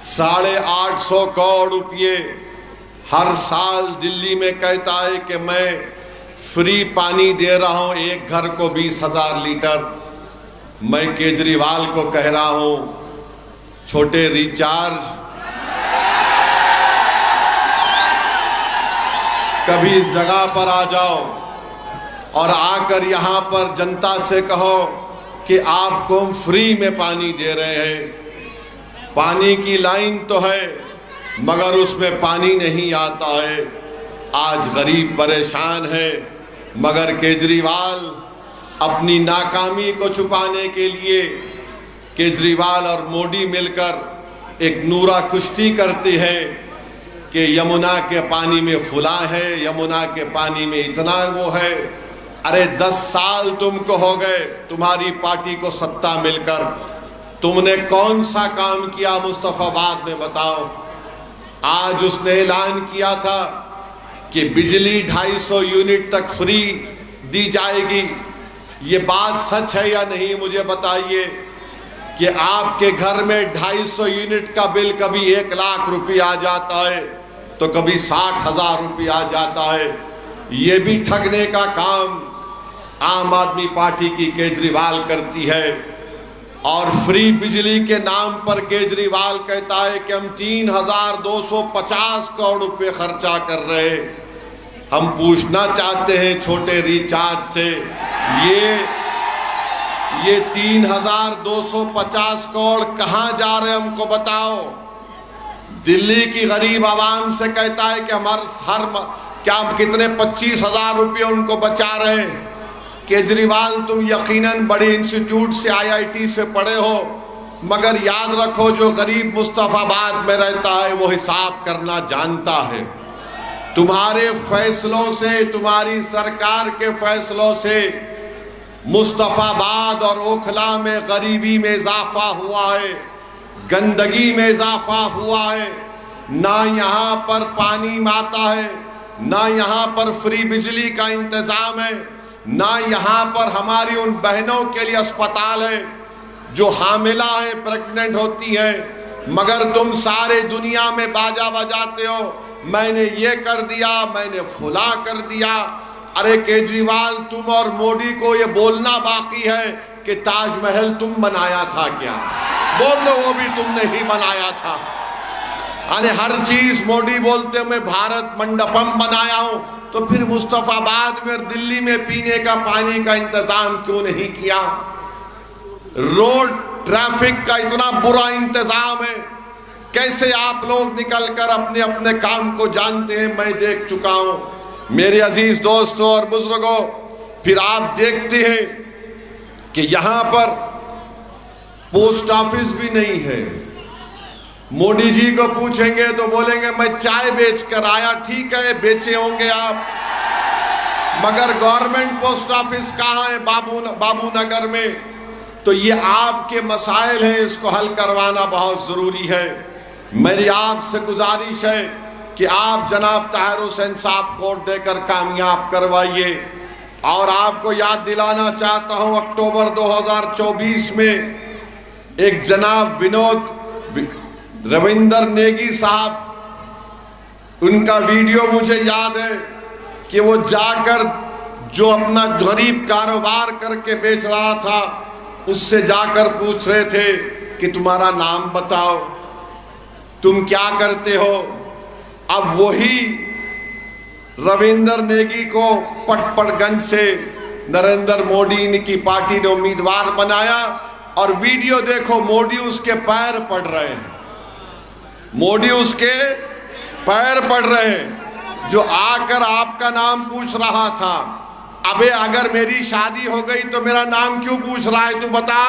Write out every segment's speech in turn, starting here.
850 کروڑ روپے ہر سال دلی میں کہتا ہے کہ میں فری پانی دے رہا ہوں، ایک گھر کو 20,000 لیٹر۔ میں کیجریوال کو کہہ رہا ہوں چھوٹے ریچارج، کبھی اس جگہ پر آ جاؤ اور آ کر یہاں پر جنتا سے کہو کہ آپ کو ہم فری میں پانی دے رہے ہیں۔ پانی کی لائن تو ہے مگر اس میں پانی نہیں آتا ہے۔ آج غریب پریشان ہے مگر کیجریوال اپنی ناکامی کو چھپانے کے لیے کیجریوال اور مودی مل کر ایک نورا کشتی کرتے ہیں کہ یمنا کے پانی میں فلاں ہے، یمنا کے پانی میں اتنا وہ ہے۔ ارے 10 سال تم کو ہو گئے تمہاری پارٹی کو ستا مل کر، تم نے کون سا کام کیا مصطفیٰ آباد میں بتاؤ؟ آج اس نے اعلان کیا تھا کہ بجلی 250 یونٹ تک فری دی جائے گی۔ یہ بات سچ ہے یا نہیں مجھے بتائیے کہ آپ کے گھر میں 250 یونٹ کا بل کبھی 1 لاکھ روپے آ جاتا ہے تو کبھی 60,000 روپے آ جاتا ہے۔ یہ بھی ٹھگنے کا کام عام آدمی پارٹی کی کیجریوال کرتی ہے، اور فری بجلی کے نام پر کیجریوال کہتا ہے کہ ہم 3,250 کروڑ روپے خرچہ کر رہے ہیں۔ ہم پوچھنا چاہتے ہیں چھوٹے ریچارج سے، یہ 3,250 کروڑ کہاں جا رہے ہم کو بتاؤ؟ دلی کی غریب عوام سے کہتا ہے کہ کتنے 25,000 روپے ان کو بچا رہے ہیں۔ کیجریوال تم یقیناً بڑی انسٹیٹیوٹ سے IIT سے پڑھے ہو مگر یاد رکھو جو غریب مصطفیٰ آباد میں رہتا ہے وہ حساب کرنا جانتا ہے۔ تمہارے فیصلوں سے، تمہاری سرکار کے فیصلوں سے مصطفیٰ آباد اور اوکھلا میں غریبی میں اضافہ ہوا ہے، گندگی میں اضافہ ہوا ہے۔ نہ یہاں پر پانی آتا ہے، نہ یہاں پر فری بجلی کا انتظام ہے، نہ یہاں پر ہماری ان بہنوں کے لیے اسپتال ہے جو حاملہ ہیں، پریگننٹ ہوتی ہیں، مگر تم سارے دنیا میں باجا بجاتے ہو میں نے یہ کر دیا، میں نے فلاں کر دیا۔ ارے کیجریوال تم اور مودی کو یہ بولنا باقی ہے کہ تاج محل تم بنایا تھا کیا؟ بول دو وہ بھی تم نے ہی بنایا تھا۔ ارے ہر چیز مودی بولتے میں بھارت منڈپم بنایا ہوں، تو پھر مصطفیٰ آباد میں اور دلی میں پینے کا پانی کا انتظام کیوں نہیں کیا؟ روڈ ٹریفک کا اتنا برا انتظام ہے، کیسے آپ لوگ نکل کر اپنے اپنے کام کو جانتے ہیں میں دیکھ چکا ہوں۔ میرے عزیز دوستوں اور بزرگوں، پھر آپ دیکھتے ہیں کہ یہاں پر پوسٹ آفس بھی نہیں ہے۔ مودی جی کو پوچھیں گے تو بولیں گے میں چائے بیچ کر آیا، ٹھیک ہے بیچے ہوں گے آپ، مگر گورنمنٹ پوسٹ آفس کہاں ہے؟ بابو نگر میں۔ تو یہ آپ کے مسائل ہیں، اس کو حل کروانا بہت ضروری ہے۔ میری آپ سے گزارش ہے کہ آپ جناب طاہر حسین صاحب کو ووٹ دے کر کامیاب کروائیے۔ اور آپ کو یاد دلانا چاہتا ہوں اکتوبر 2024 میں ایک جناب رویندر نیگی صاحب، ان کا ویڈیو مجھے یاد ہے کہ وہ جا کر جو اپنا غریب کاروبار کر کے بیچ رہا تھا اس سے جا کر پوچھ رہے تھے کہ تمہارا نام بتاؤ، تم کیا کرتے ہو؟ اب وہی رویندر نیگی کو پٹ گنج سے نریندر مودی کی پارٹی نے امیدوار بنایا، اور ویڈیو دیکھو مودی اس کے پیر پڑ رہے ہیں، مودی اس کے پیر پڑ رہے ہیں، جو آ کر آپ کا نام پوچھ رہا تھا۔ ابے اگر میری شادی ہو گئی تو میرا نام کیوں پوچھ رہا ہے تو بتا؟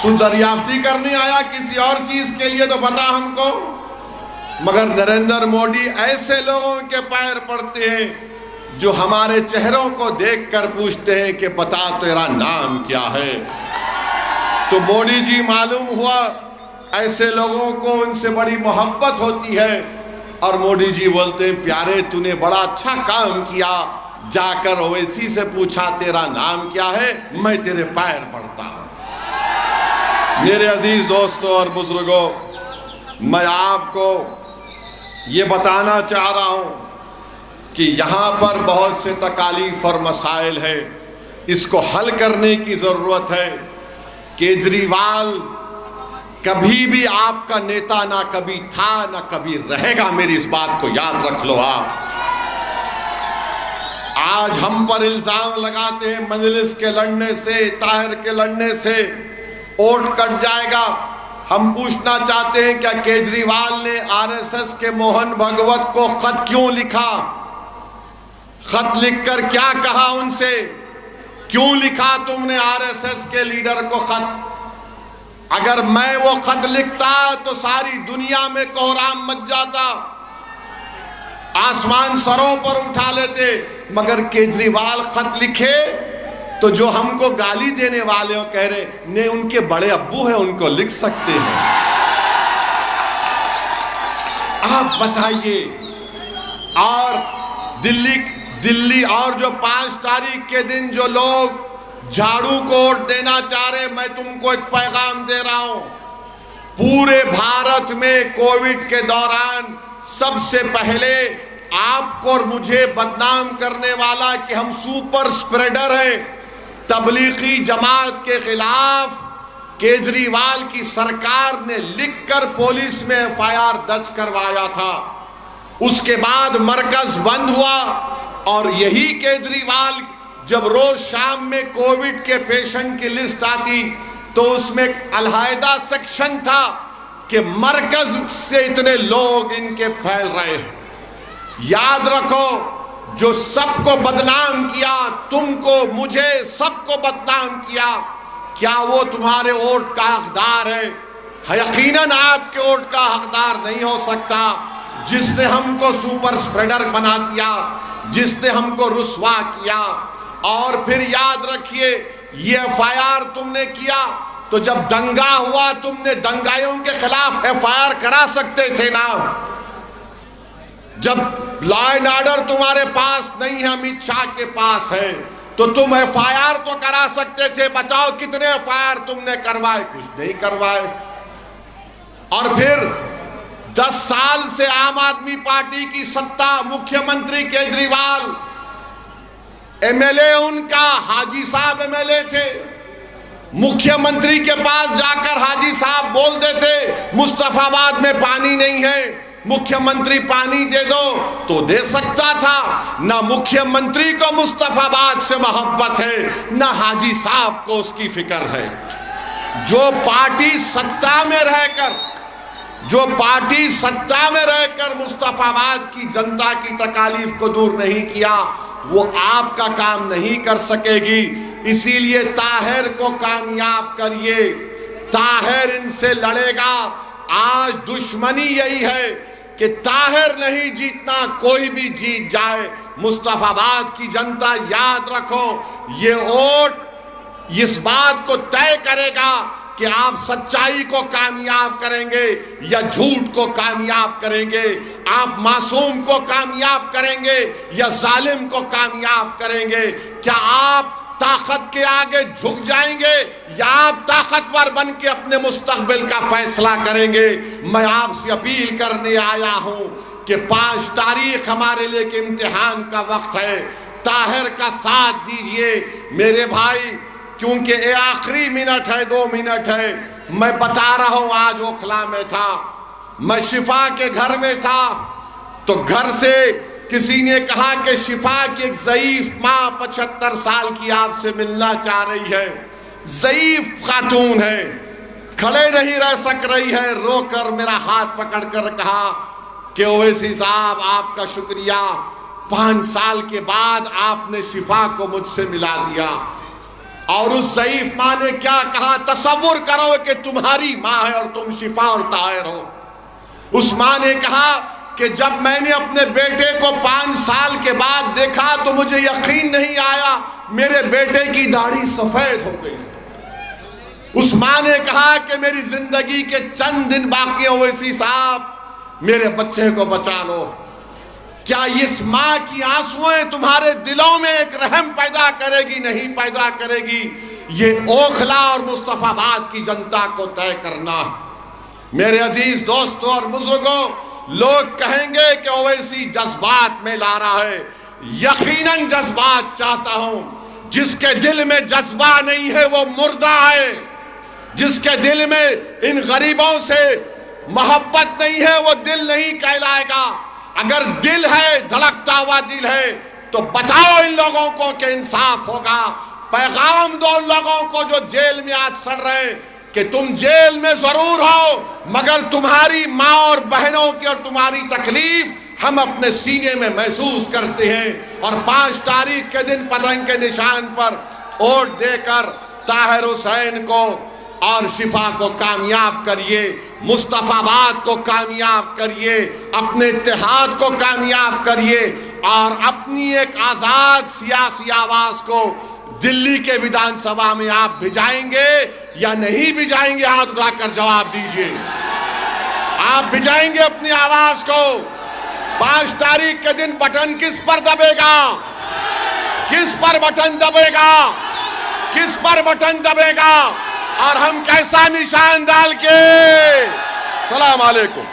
تو دریافتی کرنے آیا کسی اور چیز کے لیے تو بتا ہم کو۔ مگر نریندر مودی ایسے لوگوں کے پیر پڑتے ہیں جو ہمارے چہروں کو دیکھ کر پوچھتے ہیں کہ بتا تیرا نام کیا ہے۔ تو مودی جی معلوم ہوا ایسے لوگوں کو ان سے بڑی محبت ہوتی ہے، اور مودی جی بولتے ہیں پیارے تو نے بڑا اچھا کام کیا، جا کر اویسی سے پوچھا تیرا نام کیا ہے، میں تیرے پیر پڑتا ہوں۔ میرے عزیز دوستوں اور بزرگوں، میں آپ کو یہ بتانا چاہ رہا ہوں کہ یہاں پر بہت سے تکالیف اور مسائل ہیں، اس کو حل کرنے کی ضرورت ہے۔ کیجریوال کبھی بھی آپ کا نیتا نہ کبھی تھا نہ کبھی رہے گا، میری اس بات کو یاد رکھ لو آپ۔ آج ہم پر الزام لگاتے ہیں مجلس کے لڑنے سے، طاہر کے لڑنے سے ووٹ کٹ جائے گا۔ ہم پوچھنا چاہتے ہیں کیا کیجریوال نے RSS کے موہن بھگوت کو خط کیوں لکھا؟ خط لکھ کر کیا کہا ان سے؟ کیوں لکھا تم نے RSS کے لیڈر کو خط؟ اگر میں وہ خط لکھتا تو ساری دنیا میں کوہرام مچ جاتا، آسمان سروں پر اٹھا لیتے، مگر کیجریوال خط لکھے تو جو ہم کو گالی دینے والے ہو کہہ رہے نے ان کے بڑے ابو ہیں، ان کو لکھ سکتے ہیں۔ آپ بتائیے۔ اور دلی اور جو 5 تاریخ کے دن جو لوگ جھاڑو کو ووٹ دینا چاہ رہے، میں تم کو ایک پیغام دے رہا ہوں۔ پورے بھارت میں کووڈ کے دوران سب سے پہلے آپ کو اور مجھے بدنام کرنے والا کہ ہم سپر سپریڈر ہیں، تبلیغی جماعت کے خلاف کیجریوال کی سرکار نے لکھ کر پولیس میں FIR درج کروایا تھا۔ اس کے بعد مرکز بند ہوا، اور یہی کیجریوال جب روز شام میں کووڈ کے پیشنٹ کی لسٹ آتی تو اس میں ایک علیحدہ سیکشن تھا کہ مرکز سے اتنے لوگ ان کے پھیل رہے ہیں۔ یاد رکھو، جو سب کو بدنام کیا، تم کو، مجھے، سب کو بدنام کیا، کیا وہ تمہارے ووٹ کا حقدار ہے؟ یقیناً آپ کے ووٹ کا حقدار نہیں ہو سکتا۔ جس نے ہم کو سپر سپریڈر بنا دیا، جس نے ہم کو رسوا کیا۔ اور پھر یاد رکھیے، یہ FIR تم نے کیا تو جب دنگا ہوا تم نے دنگائیوں کے خلاف FIR کرا سکتے تھے نا۔ جب لا اینڈ آرڈر تمہارے پاس نہیں ہے، امت شاہ کے پاس ہے، تو تم FIR تو کرا سکتے تھے۔ بتاؤ کتنے FIR تم نے کروائے؟ کچھ نہیں کروائے۔ اور پھر 10 سال سے عام آدمی پارٹی کی ستا، مکھیہ منتری کیجریوال، MLA ان کا حاجی صاحب MLA تھے، مکھیہ منتری کے پاس جا کر حاجی صاحب بول دیتے مصطفیٰ آباد میں پانی نہیں ہے، مکھیہ منتری پانی دے دو تو دے سکتا تھا۔ نہ مکھیہ منتری کو مصطفیٰ آباد سے محبت ہے، نہ حاجی صاحب کو اس کی فکر ہے۔ جو پارٹی ستا میں رہ کر مصطفیٰ آباد کی جنتا کی تکالیف کو دور نہیں کیا، وہ آپ کا کام نہیں کر سکے گی۔ اسی لیے طاہر کو کامیاب کریے، طاہر ان سے لڑے گا۔ آج دشمنی یہی ہے کہ طاہر نہیں جیتنا، کوئی بھی جیت جائے۔ مصطفیٰ آباد کی جنتا یاد رکھو، یہ ووٹ اس بات کو طے کرے گا کہ آپ سچائی کو کامیاب کریں گے یا جھوٹ کو کامیاب کریں گے، آپ معصوم کو کامیاب کریں گے یا ظالم کو کامیاب کریں گے۔ کیا آپ طاقت کے آگے جھک جائیں گے یا آپ طاقتور بن کے اپنے مستقبل کا فیصلہ کریں گے؟ میں آپ سے اپیل کرنے آیا ہوں کہ 5 تاریخ ہمارے لیے کہ امتحان کا وقت ہے، طاہر کا ساتھ دیجئے میرے بھائی، کیونکہ یہ آخری منٹ ہے، 2 منٹ ہے۔ میں بتا رہا ہوں، آج اوکھلا میں تھا، میں شفا کے گھر میں تھا، تو گھر سے کسی نے کہا کہ شفا کی ایک ضعیف ماں 75 سال کی آپ سے ملنا چاہ رہی ہے، ضعیف خاتون ہے، کھڑے نہیں رہ سک رہی ہے، رو کر میرا ہاتھ پکڑ کر کہا کہ اویسی صاحب آپ کا شکریہ، 5 سال کے بعد آپ نے شفا کو مجھ سے ملا دیا۔ اور اس ضعیف ماں نے کیا کہا؟ تصور کرو کہ تمہاری ماں ہے اور تم شفا اور طاہر ہو۔ اس ماں نے کہا کہ جب میں نے اپنے بیٹے کو 5 سال کے بعد دیکھا تو مجھے یقین نہیں آیا، میرے بیٹے کی داڑھی سفید ہو گئی۔ اس ماں نے کہا کہ میری زندگی کے چند دن باقی ہیں اویسی صاحب، میرے بچے کو بچا لو۔ کیا اس ماں کی آنسویں تمہارے دلوں میں ایک رحم پیدا کرے گی؟ نہیں پیدا کرے گی۔ یہ اوکھلا اور مصطفیٰ آباد کی جنتا کو طے کرنا۔ میرے عزیز دوستوں اور بزرگوں، لوگ کہیں گے کہ اویسی جذبات میں لا رہا ہے، یقیناً جذبات چاہتا ہوں۔ جس کے دل میں جذبہ نہیں ہے وہ مردہ ہے، جس کے دل میں ان غریبوں سے محبت نہیں ہے وہ دل نہیں کہلائے گا۔ اگر دل ہے، دھڑکتا ہوا دل ہے، تو بتاؤ ان لوگوں کو کہ انصاف ہوگا۔ پیغام دو ان لوگوں کو جو جیل میں آج سڑ رہے ہیں کہ تم جیل میں ضرور ہو، مگر تمہاری ماں اور بہنوں کی اور تمہاری تکلیف ہم اپنے سینے میں محسوس کرتے ہیں۔ اور 5 تاریخ کے دن پتنگ کے نشان پر ووٹ دے کر طاہر حسین کو اور شفا کو کامیاب کریے، مصطفیٰ آباد کو کامیاب کریے، اپنے اتحاد کو کامیاب کریے، اور اپنی ایک آزاد سیاسی آواز کو دلی کے ویدھان سبھا میں آپ بھجائیں گے یا نہیں بھجائیں گے؟ ہاتھ اٹھا کر جواب دیجئے۔ آپ بھجائیں گے اپنی آواز کو؟ 5 تاریخ کے دن بٹن کس پر دبے گا؟ کس پر بٹن دبے گا؟ کس پر بٹن دبے گا؟ اور ہم کیسا نشان ڈال کے؟ السلام علیکم۔